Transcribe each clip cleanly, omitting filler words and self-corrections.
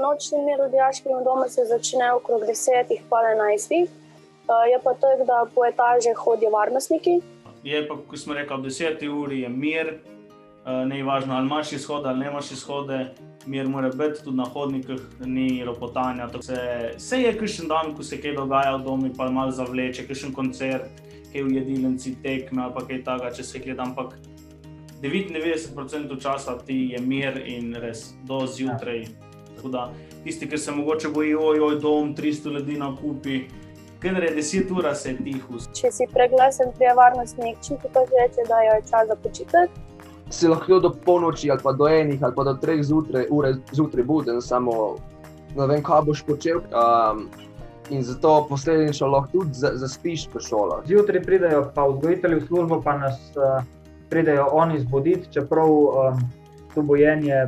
Nočni mir v dijaškem domu se začne okrog 10, pol 11. Je pa tako, da po etaže hodijo varnostniki. Je pa, ko smo rekli, ob 10 uri je mir, ne je važno, ali imaš izhode ali nemaš izhode, mir mora biti, tudi na hodnikih ni ropotanja. Se je kakšen dan, ko se kaj dogaja v domu, pa malo zavleče, kakšen koncert, kaj v jedilnici tekme ali pa kaj takega, če se gleda, ampak 99% časa ti je mir in res do zjutraj. Tako da tisti, ki se mogoče boji, ojoj, dom, 300 ljudi na kupi, kadar je 10 ura, se je tiho. Če si preglasen, prije varnostnik čisto pa reče, da je čas za počitek. Si lahko do polnoči ali pa do 1 ali pa do 3 ure zjutraj buden, samo ne vem, kaj boš počel. In zato posledično lahko tudi zaspiš po šolah. Zjutraj pridejo pa vzgojitelji v službo, pa nas pridejo oni zbuditi, čeprav to bojenje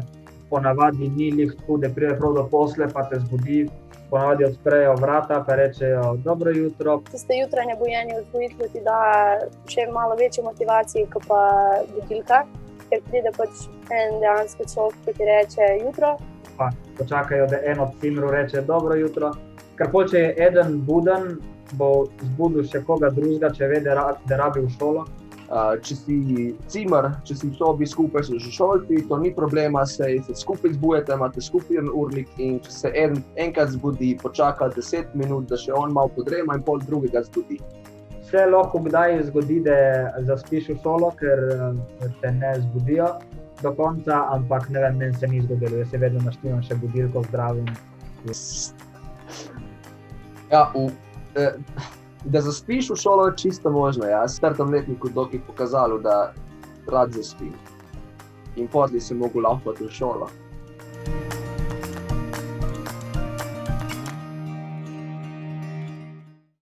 ponavadi ni lih tako, da pride prav do posle, pa te zbudi. Ponavadi odprejo vrata, pa rečejo dobro jutro. Tiste jutranje bojenje vzgojitelju ti da še malo večje motivacije, kot pa budilka, ker pride pač en dejansko človek, ki ti reče jutro. Pa počakajo, da en od cimerov reče dobro jutro. Ker pol, če je eden buden, bo zbudil še koga drugega, če ve, da rabi v šolo. Če si cimer, če si v sobi skupaj s sošolci, to ni problema, se skupaj zbujete, imate skupaj en urnik in če se enkrat zbudi, počaka 10 minut, da še on malo podrema in pol drugega zbudi. Se lahko kdaj zgodi, da zaspiš v šolo, ker te ne zbudijo do konca, ampak ne vem, meni se ni zgodilo, jaz se vedno naštimam še budilko zdravim. Ja, da zaspiš v šolo je čisto možno, ja. S 4. letniku dokaj pokazalo, da rad zaspim. In potem si mogel laufati v šolo.